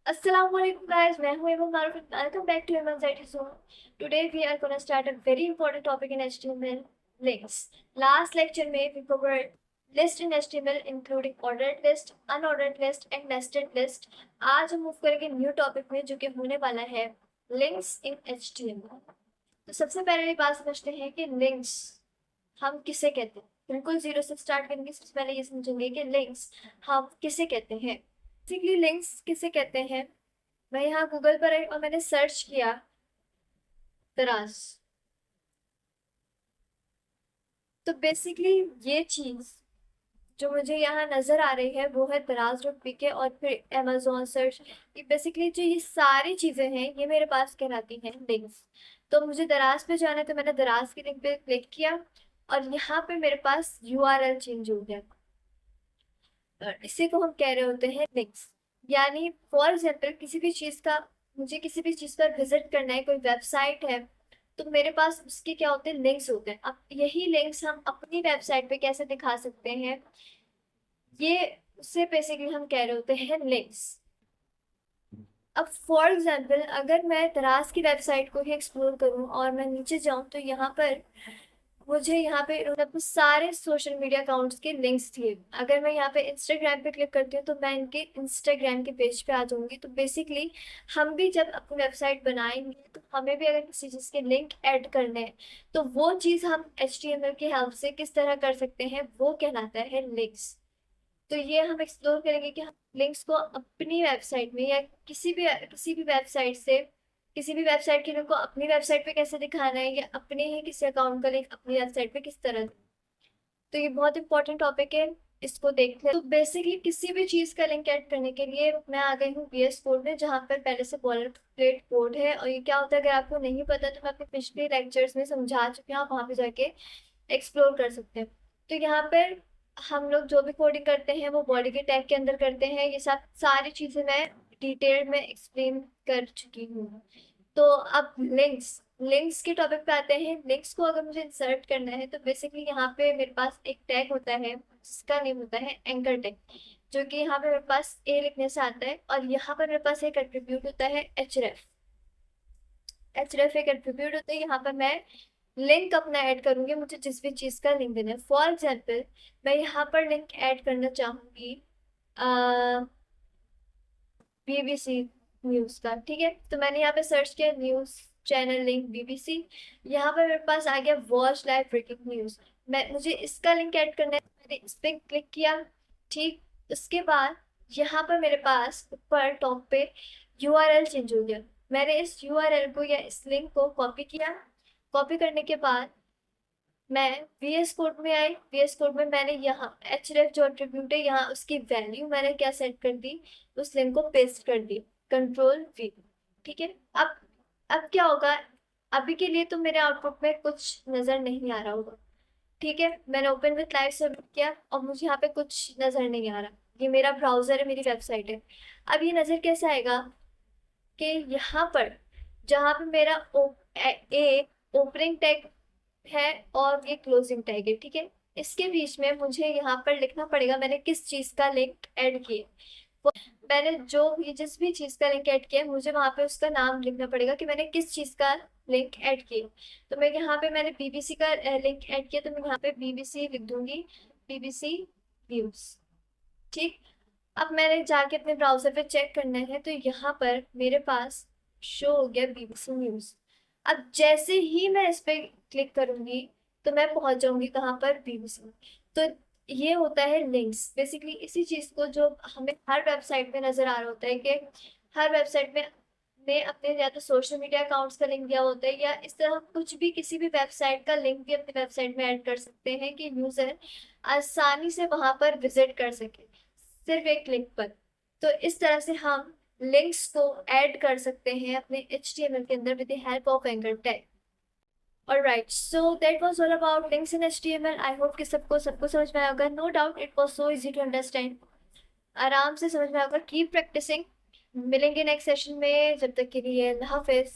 Assalamu alaikum guys, मैं हूँ एवं मारूफ and welcome back to Eman's IT Zone. Today we are going to start a very important topic in HTML, links. Last lecture में we covered list in HTML including ordered list, unordered list and nested list. आज हम move करेंगे new topic में जो कि होने वाला है links in HTML. तो सबसे पहले बात समझते हैं कि links हम किसे कहते हैं. बिल्कुल जीरो से स्टार्ट करेंगे. सबसे पहले ये समझेंगे कि लिंक्स हम किसे कहते हैं. बेसिकली लिंक्स किसे कहते हैं. मैं यहाँ गूगल पर आई और मैंने सर्च किया दराज. तो बेसिकली ये चीज जो मुझे यहाँ नजर आ रही है वो है दराज.pk और फिर अमेजोन सर्च. ये बेसिकली जो ये सारी चीजें हैं ये मेरे पास कहलाती हैं लिंक्स. तो मुझे दराज पे जाना है तो मैंने दराज की लिंक पे क्लिक किया और यहाँ पे मेरे पास यूआरएल चेंज हो गया. और इसी को हम कह रहे होते हैं लिंक्स. यानी फॉर एग्जाम्पल मुझे किसी भी चीज पर विजिट करना है, कोई वेबसाइट है, तो मेरे पास उसके क्या होते हैं, लिंक्स होते हैं. अब यही लिंक्स हम अपनी वेबसाइट पे कैसे दिखा सकते हैं, ये उससे बेसिकली हम कह रहे होते हैं लिंक्स. अब फॉर एग्जाम्पल अगर मैं दराज की वेबसाइट को ही एक्सप्लोर करूं और मैं नीचे जाऊं तो यहाँ पर मुझे यहाँ पे मतलब सारे सोशल मीडिया अकाउंट्स के लिंक्स दिए. अगर मैं यहाँ पे इंस्टाग्राम पे क्लिक करती हूँ तो मैं इनके इंस्टाग्राम के पेज पे आ जाऊंगी. तो बेसिकली हम भी जब अपनी वेबसाइट बनाएंगे तो हमें भी अगर किसी चीज़ के लिंक ऐड करने हैं तो वो चीज़ हम HTML की हेल्प से किस तरह कर सकते हैं, वो कहलाता है लिंक्स. तो ये हम एक्सप्लोर करेंगे कि हम लिंक्स को अपनी वेबसाइट में या किसी भी वेबसाइट के लिंक को अपनी वेबसाइट पे कैसे दिखाना है या अपने ही किसी अकाउंट का लिंक अपनी वेबसाइट पे किस तरह. तो ये बहुत इंपॉर्टेंट टॉपिक है, इसको देख ले. तो बेसिकली किसी भी चीज का लिंक ऐड करने के लिए मैं आ गई हूँ VS कोड में, जहाँ पर पहले से बॉयलर प्लेट कोड है. और ये क्या होता है अगर आपको नहीं पता तो मैं अपने पिछले लेक्चर्स में समझा चुकी हूँ, आप वहाँ पे जाके एक्सप्लोर कर सकते हैं. तो यहाँ पर हम लोग जो भी कोडिंग करते हैं वो बॉडी के टैग के अंदर करते हैं. ये सब सारी चीजें मैं डिटेल में एक्सप्लेन कर चुकी हूँ. तो अब लिंक्स लिंक्स के टॉपिक पे आते हैं. लिंक्स को अगर मुझे इंसर्ट करना है तो बेसिकली यहाँ पे मेरे पास एक टैग होता है जिसका नेम होता है एंकर टैग, जो कि यहाँ पे मेरे पास ए लिखने से आता है. और यहाँ पर मेरे पास एक एट्रीब्यूट होता है href. href एक एट्रीब्यूट होता है. यहाँ पर मैं लिंक अपना ऐड करूंगी, मुझे जिस भी चीज का लिंक देना है. फॉर एग्जाम्पल मैं यहाँ पर लिंक ऐड करना चाहूंगी BBC न्यूज का. ठीक है, तो मैंने यहाँ पे सर्च किया न्यूज चैनल लिंक BBC. यहाँ पर मेरे पास आ गया वॉच लाइव ब्रेकिंग न्यूज. मुझे इसका लिंक ऐड करना है, मैंने इस पे क्लिक किया. ठीक, उसके बाद यहाँ पर मेरे पास ऊपर टॉप पे URL चेंज हो गया. मैंने इस URL को या इस लिंक को कॉपी किया. कॉपी करने के बाद मैं VS कोड में आई. VS कोड में मैंने यहाँ href जो एट्रीब्यूट है यहाँ उसकी वैल्यू मैंने क्या सेट कर दी, उस लिंक को पेस्ट कर दी, Ctrl+V. ठीक है, अब क्या होगा, अभी के लिए तो मेरे आउटपुट में कुछ नजर नहीं आ रहा होगा. ठीक है, मैंने ओपन विथ लाइव सबमिट किया और मुझे यहाँ पे कुछ नजर नहीं आ रहा. ये मेरा ब्राउजर है, मेरी वेबसाइट है. अब ये नजर कैसे आएगा कि यहाँ पर जहाँ पे मेरा ओपनिंग टैग है और ये क्लोजिंग टैग है, ठीक है, इसके बीच में मुझे यहाँ पर लिखना पड़ेगा मैंने किस चीज का लिंक ऐड किया. मैंने जो भी जिस भी चीज का लिंक ऐड किया मुझे वहां पे उसका नाम लिखना पड़ेगा कि मैंने किस चीज का लिंक ऐड किया. तो मैं यहाँ पे मैंने BBC का लिंक ऐड किया तो मैं यहाँ पे BBC लिख दूंगी, BBC न्यूज. ठीक, अब मैंने जाके अपने ब्राउजर पे चेक करना है तो यहाँ पर मेरे पास शो हो गया BBC न्यूज. अब जैसे ही मैं इस पे क्लिक करूंगी तो मैं पहुंच जाऊंगी कहाँ पर, BBC. तो ये होता है लिंक्स. बेसिकली इसी चीज को जो हमें हर वेबसाइट में नजर आ रहा होता है कि हर वेबसाइट में ने अपने या तो सोशल मीडिया अकाउंट्स का लिंक दिया होता है या इस तरह कुछ भी किसी भी वेबसाइट का लिंक भी अपनी वेबसाइट में ऐड कर सकते हैं कि यूजर आसानी से वहां पर विजिट कर सके सिर्फ एक क्लिक पर. तो इस तरह से हम लिंक्स को ऐड कर सकते हैं अपने HTML के अंदर with the help of anchor tag. Alright, so that was all about links in HTML. I hope कि सबको समझ में आया होगा. No doubt it was so easy to understand. आराम से समझ में आएगा. Keep practicing. मिलेंगे नेक्स्ट सेशन में, जब तक के लिए अल्लाह हाफिज.